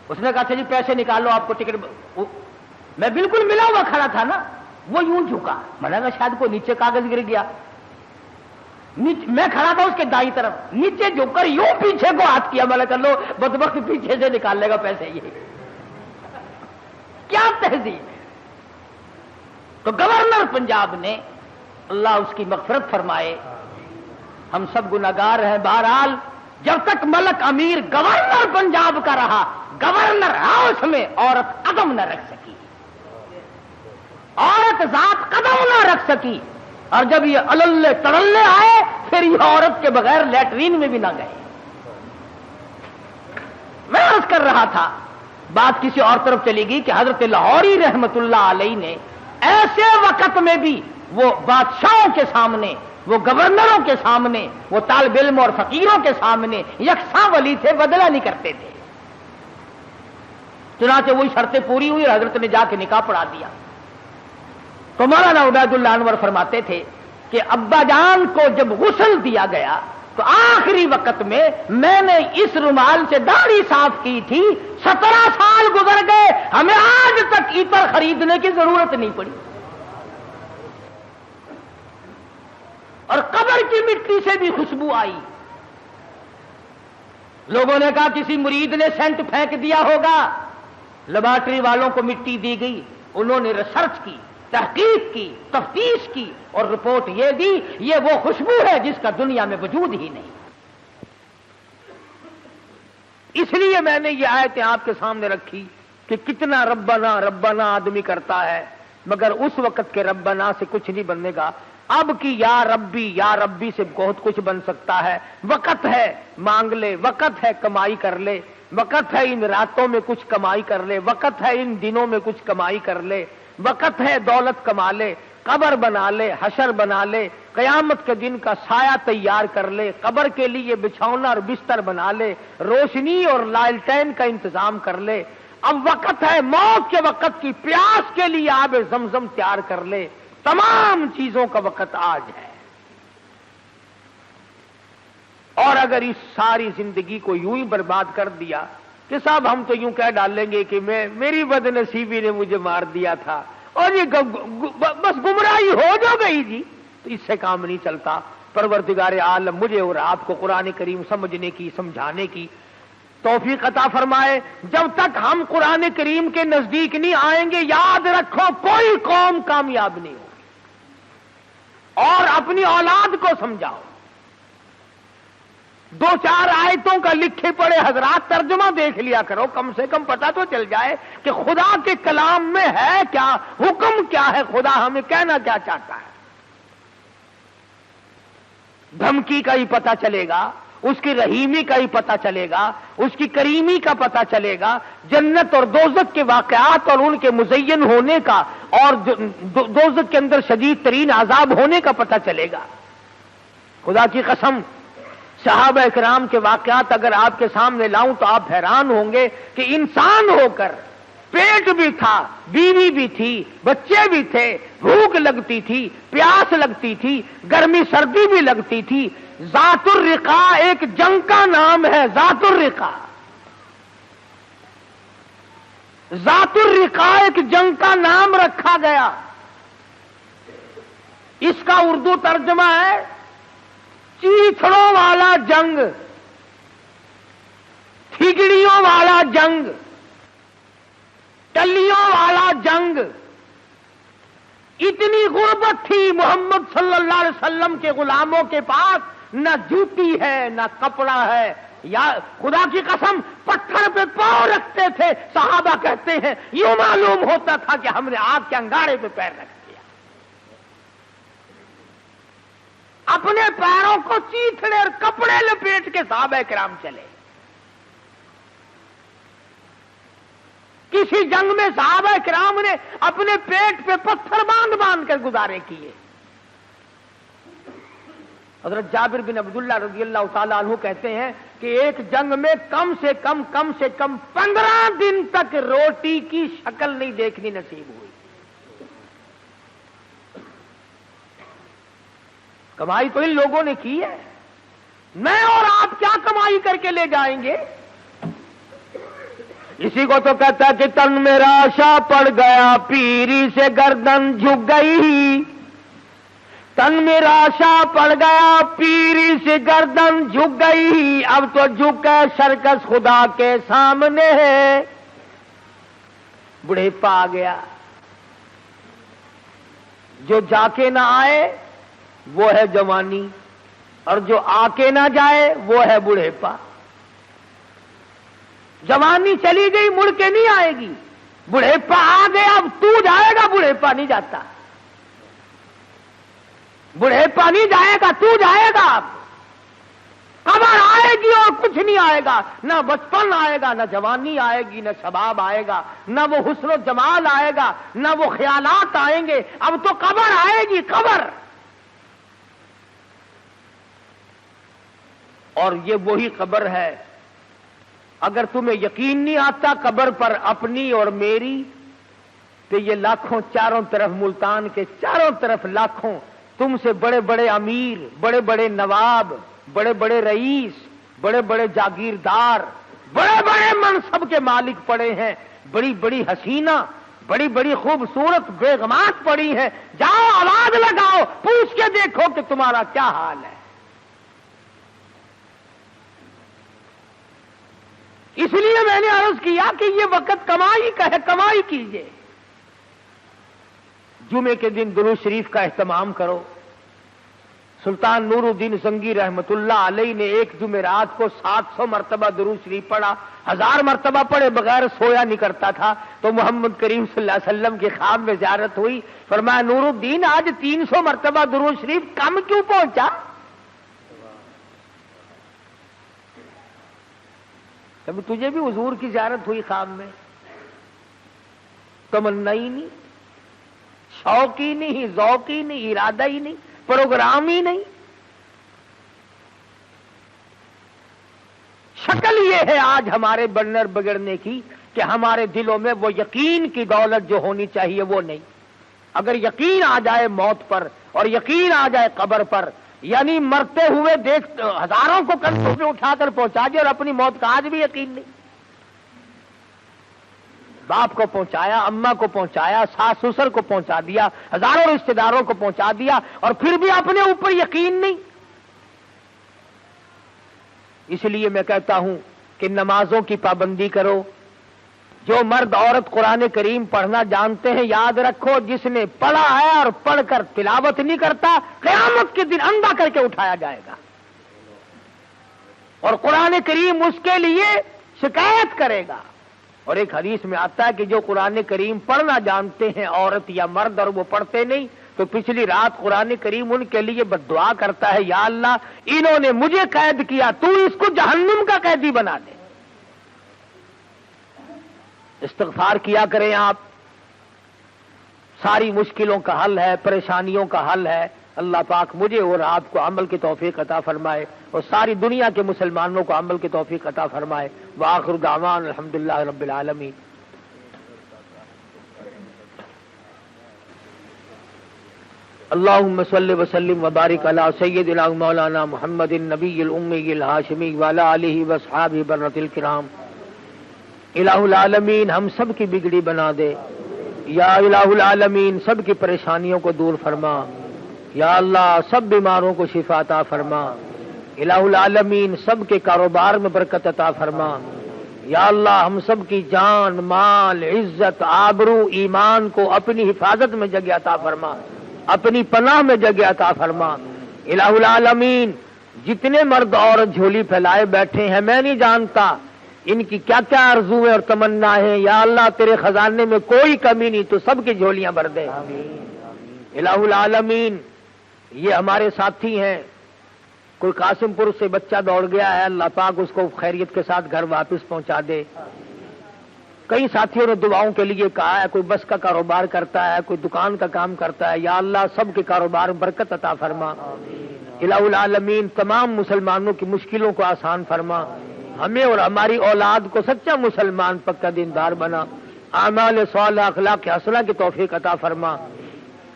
اس نے کہا اچھا جی پیسے نکالو آپ کو ٹکٹ. میں بالکل ملا ہوا کھڑا تھا نا, وہ یوں جھکا. میں نے کہا شاید کوئی نیچے کاغذ گر گیا. میں کھڑا تھا اس کے دائیں طرف, نیچے جھک کر یوں پیچھے کو ہاتھ کیا. میں نے کہا لو بدبخت پیچھے سے نکال لے گا پیسے. یہ کیا تہذیب ہے. تو گورنر پنجاب نے, اللہ اس کی مغفرت فرمائے, ہم سب گناہگار ہیں. بہرحال جب تک ملک امیر گورنر پنجاب کا رہا, گورنر ہاؤس میں عورت قدم نہ رکھ سکی, عورت ذات قدم نہ رکھ سکی. اور جب یہ اللے تڑلے آئے پھر یہ عورت کے بغیر لیٹرین میں بھی نہ گئے. میں عرض کر رہا تھا, بات کسی اور طرف چلی گئی کہ حضرت لاہوری رحمت اللہ علیہ نے ایسے وقت میں بھی وہ بادشاہوں کے سامنے، وہ گورنروں کے سامنے، وہ طالب علم اور فقیروں کے سامنے یکساں ولی تھے، بدلہ نہیں کرتے تھے۔ چنانچہ وہی شرطیں پوری ہوئی اور حضرت نے جا کے نکاح پڑھا دیا۔ تو مولانا عبید اللہ انور فرماتے تھے کہ ابا جان کو جب غسل دیا گیا تو آخری وقت میں نے اس رومال سے داڑھی صاف کی تھی، 17 سال گزر گئے، ہمیں آج تک عطر خریدنے کی ضرورت نہیں پڑی۔ اور قبر کی مٹی سے بھی خوشبو آئی۔ لوگوں نے کہا کسی مرید نے سینٹ پھینک دیا ہوگا، لیبارٹری والوں کو مٹی دی گئی، انہوں نے ریسرچ کی، تحقیق کی، تفتیش کی اور رپورٹ یہ دی یہ وہ خوشبو ہے جس کا دنیا میں وجود ہی نہیں۔ اس لیے میں نے یہ آیتیں آپ کے سامنے رکھی کہ کتنا ربنا ربنا آدمی کرتا ہے، مگر اس وقت کے ربنا سے کچھ نہیں بننے گا۔ اب کی یا ربی سے بہت کچھ بن سکتا ہے۔ وقت ہے مانگ لے، وقت ہے کمائی کر لے، وقت ہے ان راتوں میں کچھ کمائی کر لے، وقت ہے ان دنوں میں کچھ کمائی کر لے، وقت ہے دولت کما لے، قبر بنا لے، حشر بنا لے، قیامت کے دن کا سایہ تیار کر لے، قبر کے لیے بچھونا اور بستر بنا لے، روشنی اور لالٹین کا انتظام کر لے۔ اب وقت ہے موت کے وقت کی پیاس کے لیے آب زمزم تیار کر لے۔ تمام چیزوں کا وقت آج ہے۔ اور اگر اس ساری زندگی کو یوں ہی برباد کر دیا کہ صاحب ہم تو یوں کہہ ڈالیں گے کہ میری بد نصیبی نے مجھے مار دیا تھا اور یہ بس گمراہی ہو جو گئی جی، تو اس سے کام نہیں چلتا۔ پروردگار عالم مجھے اور آپ کو قرآن کریم سمجھنے کی، سمجھانے کی توفیق عطا فرمائے۔ جب تک ہم قرآن کریم کے نزدیک نہیں آئیں گے، یاد رکھو کوئی قوم کامیاب نہیں ہوگی۔ اور اپنی اولاد کو سمجھاؤ، 2-4 آیتوں کا لکھے پڑے حضرات ترجمہ دیکھ لیا کرو، کم سے کم پتہ تو چل جائے کہ خدا کے کلام میں ہے کیا، حکم کیا ہے، خدا ہمیں کہنا کیا چاہتا ہے۔ دھمکی کا ہی پتہ چلے گا، اس کی رحیمی کا ہی پتہ چلے گا، اس کی کریمی کا پتہ چلے گا، جنت اور دوزخ کے واقعات اور ان کے مزین ہونے کا اور دوزخ کے اندر شدید ترین عذاب ہونے کا پتہ چلے گا۔ خدا کی قسم صحابہ اکرام کے واقعات اگر آپ کے سامنے لاؤں تو آپ حیران ہوں گے کہ انسان ہو کر پیٹ بھی تھا، بیوی بھی تھی، بچے بھی تھے، بھوک لگتی تھی، پیاس لگتی تھی، گرمی سردی بھی لگتی تھی۔ ذات الرقا ایک جنگ کا نام ہے، ذات الرقا، ذات الرقا ایک جنگ کا نام رکھا گیا۔ اس کا اردو ترجمہ ہے چیتھڑوں والا جنگ، تھگڑیوں والا جنگ، ٹلیوں والا جنگ۔ اتنی غربت تھی محمد صلی اللہ علیہ وسلم کے غلاموں کے پاس، نہ جوتی ہے نہ کپڑا ہے، یا خدا کی قسم پتھر پہ پاؤں رکھتے تھے۔ صحابہ کہتے ہیں یوں معلوم ہوتا تھا کہ ہم نے آگ کے انگارے پہ پیر رکھ دیا۔ اپنے پیروں کو چیتھڑے اور کپڑے لپیٹ کے صحابہ کرام چلے۔ کسی جنگ میں صحابہ کرام نے اپنے پیٹ پہ پتھر باندھ باندھ کر گزارے کیے۔ حضرت جابر بن عبداللہ رضی اللہ تعالیٰ عنہ کہتے ہیں کہ ایک جنگ میں کم سے کم 15 دن تک روٹی کی شکل نہیں دیکھنی نصیب ہوئی۔ کمائی تو ان لوگوں نے کی ہے، میں اور آپ کیا کمائی کر کے لے جائیں گے؟ اسی کو تو کہتا ہے کہ تن میرا آشا پڑ گیا، پیری سے گردن جھک گئی۔ تن میرا آشا پڑ گیا، پیری سے گردن جھک گئی، اب تو جھک ہے سرکس خدا کے سامنے ہے۔ بڑھیپا آ گیا، جو جا کے نہ آئے وہ ہے جوانی، اور جو آ کے نہ جائے وہ ہے بڑھیپا۔ جوانی چلی گئی، مڑ کے نہیں آئے گی، بڑھیپا آ گیا، اب تو جائے گا، بڑھیپا نہیں جاتا۔ بڑھیپا نہیں جائے گا، تو جائے گا۔ اب قبر آئے گی اور کچھ نہیں آئے گا، نہ بچپن آئے گا، نہ جوانی آئے گی، نہ شباب آئے گا، نہ وہ حسن و جمال آئے گا، نہ وہ خیالات آئیں گے، اب تو قبر آئے گی، قبر۔ اور یہ وہی قبر ہے، اگر تمہیں یقین نہیں آتا قبر پر اپنی اور میری، تو یہ لاکھوں چاروں طرف ملتان کے چاروں طرف لاکھوں تم سے بڑے بڑے امیر، بڑے بڑے نواب، بڑے بڑے رئیس، بڑے بڑے جاگیردار، بڑے بڑے منصب کے مالک پڑے ہیں، بڑی بڑی حسینہ، بڑی بڑی خوبصورت بیگمات پڑی ہیں، جاؤ آواز لگاؤ، پوچھ کے دیکھو کہ تمہارا کیا حال ہے۔ اس لیے میں نے عرض کیا کہ یہ وقت کمائی کا ہے، کمائی کیجئے۔ جمعے کے دن درود شریف کا اہتمام کرو۔ سلطان نور الدین زنگی رحمت اللہ علیہ نے ایک جمعرات کو 700 مرتبہ درود شریف پڑھا، 1000 مرتبہ پڑھے بغیر سویا نہیں کرتا تھا۔ تو محمد کریم صلی اللہ علیہ وسلم کے خواب میں زیارت ہوئی، فرمایا نور الدین آج 300 مرتبہ درود شریف کم کیوں پہنچا؟ کبھی تجھے بھی حضور کی زیارت ہوئی خواب میں؟ تمنا ہی نہیں، شوق ہی نہیں، ذوق ہی نہیں، ارادہ ہی نہیں، پروگرام ہی نہیں۔ شکل یہ ہے آج ہمارے بننے بگڑنے کی کہ ہمارے دلوں میں وہ یقین کی دولت جو ہونی چاہیے وہ نہیں۔ اگر یقین آ جائے موت پر اور یقین آ جائے قبر پر، یعنی مرتے ہوئے دیکھ ہزاروں کو کندھوں پہ اٹھا کر پہنچا دیا اور اپنی موت کا آج بھی یقین نہیں۔ باپ کو پہنچایا، اماں کو پہنچایا، ساس سسر کو پہنچا دیا، ہزاروں رشتہ داروں کو پہنچا دیا، اور پھر بھی اپنے اوپر یقین نہیں۔ اس لیے میں کہتا ہوں کہ نمازوں کی پابندی کرو۔ جو مرد عورت قرآن کریم پڑھنا جانتے ہیں، یاد رکھو جس نے پڑھا ہے اور پڑھ کر تلاوت نہیں کرتا، قیامت کے دن اندھا کر کے اٹھایا جائے گا، اور قرآن کریم اس کے لیے شکایت کرے گا۔ اور ایک حدیث میں آتا ہے کہ جو قرآن کریم پڑھنا جانتے ہیں عورت یا مرد اور وہ پڑھتے نہیں، تو پچھلی رات قرآن کریم ان کے لیے بد دعا کرتا ہے، یا اللہ انہوں نے مجھے قید کیا، تو اس کو جہنم کا قیدی بنا دے۔ استغفار کیا کریں آپ، ساری مشکلوں کا حل ہے، پریشانیوں کا حل ہے۔ اللہ پاک مجھے اور آپ کو عمل کی توفیق عطا فرمائے، اور ساری دنیا کے مسلمانوں کو عمل کی توفیق عطا فرمائے۔ وآخر دعوان الحمدللہ رب العالمین۔ اللہم صلی وسلم وبارک علی سیدنا مولانا محمد النبی الامی الہاشمی وعلی آلہ واصحابہ برۃ الکرام۔ الہ العالمین ہم سب کی بگڑی بنا دے، یا الہ العالمین سب کی پریشانیوں کو دور فرما، یا اللہ سب بیماروں کو شفا عطا فرما، الہ العالمین سب کے کاروبار میں برکت عطا فرما، یا اللہ ہم سب کی جان، مال، عزت، آبرو، ایمان کو اپنی حفاظت میں جگہ عطا فرما، اپنی پناہ میں جگہ عطا فرما۔ الہ العالمین جتنے مرد عورت جھولی پھیلائے بیٹھے ہیں، میں نہیں جانتا ان کی کیا کیا آرزویں اور تمنا ہیں، یا اللہ تیرے خزانے میں کوئی کمی نہیں، تو سب کی جھولیاں بھر دے۔ الہ العالمین یہ ہمارے ساتھی ہیں، کوئی قاسم پور سے بچہ دوڑ گیا ہے، اللہ پاک اس کو خیریت کے ساتھ گھر واپس پہنچا دے۔ کئی ساتھیوں نے دعاؤں کے لیے کہا ہے، کوئی بس کا کاروبار کرتا ہے، کوئی دکان کا کام کرتا ہے، یا اللہ سب کے کاروبار میں برکت عطا فرما۔ الہ العالمین تمام مسلمانوں کی مشکلوں کو آسان فرما، ہمیں اور ہماری اولاد کو سچا مسلمان پکا دیندار بنا، اعمال صالحہ اخلاق حسنہ کی توفیق عطا فرما۔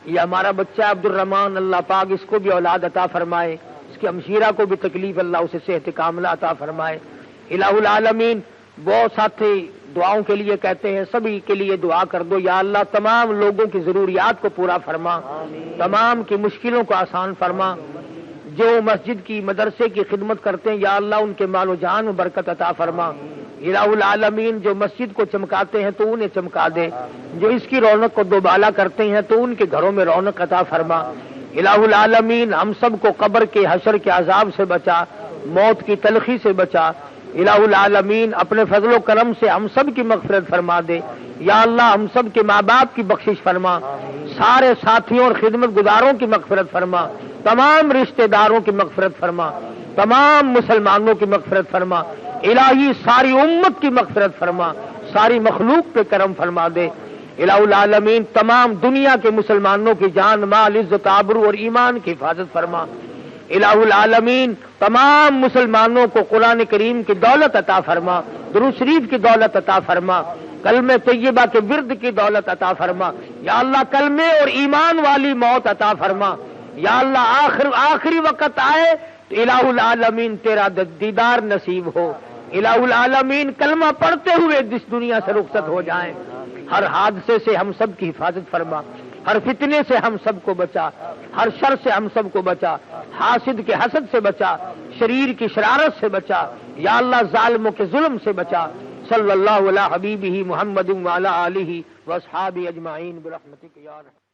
یہ ہمارا بچہ عبد الرحمان، اللہ پاک اس کو بھی اولاد عطا فرمائے، اس کی ہمشیرہ کو بھی تکلیف اللہ اسے صحت کاملہ عطا فرمائے۔ الہ العالمین بہت ساتھی دعاؤں کے لیے کہتے ہیں، سبھی کے لیے دعا کر دو، یا اللہ تمام لوگوں کی ضروریات کو پورا فرما، تمام کی مشکلوں کو آسان فرما۔ جو مسجد کی مدرسے کی خدمت کرتے ہیں، یا اللہ ان کے مال و جان میں برکت عطا فرما۔ الہ العالمین جو مسجد کو چمکاتے ہیں تو انہیں چمکا دے، جو اس کی رونق کو دوبالا کرتے ہیں تو ان کے گھروں میں رونق عطا فرما۔ الہ العالمین ہم سب کو قبر کے حشر کے عذاب سے بچا، موت کی تلخی سے بچا۔ الہ العالمین اپنے فضل و کرم سے ہم سب کی مغفرت فرما دے، یا اللہ ہم سب کے ماں باپ کی بخشش فرما، سارے ساتھیوں اور خدمت گزاروں کی مغفرت فرما، تمام رشتہ داروں کی مغفرت فرما۔ تمام مسلمانوں کی مغفرت فرما، الہی ساری امت کی مغفرت فرما، ساری مخلوق پہ کرم فرما دے۔ الہ العالمین تمام دنیا کے مسلمانوں کی جان مال عزت آبرو اور ایمان کی حفاظت فرما۔ الہ العالمین تمام مسلمانوں کو قرآن کریم کی دولت عطا فرما، درود شریف کی دولت عطا فرما، کلمہ طیبہ کے ورد کی دولت عطا فرما۔ یا اللہ کلمے اور ایمان والی موت عطا فرما۔ یا اللہ آخری وقت آئے تو الہ العالمین تیرا دیدار نصیب ہو۔ الہ العالمین کلمہ پڑھتے ہوئے جس دنیا سے رخصت ہو جائیں۔ ہر حادثے سے ہم سب کی حفاظت فرما، ہر فتنے سے ہم سب کو بچا، ہر شر سے ہم سب کو بچا، حاسد کے حسد سے بچا، شریر کی شرارت سے بچا، یا اللہ ظالموں کے ظلم سے بچا۔ صلی اللہ علی حبیبہ محمد وعلی آلہ واصحابہ اجمعین برحمتک یا رحمت۔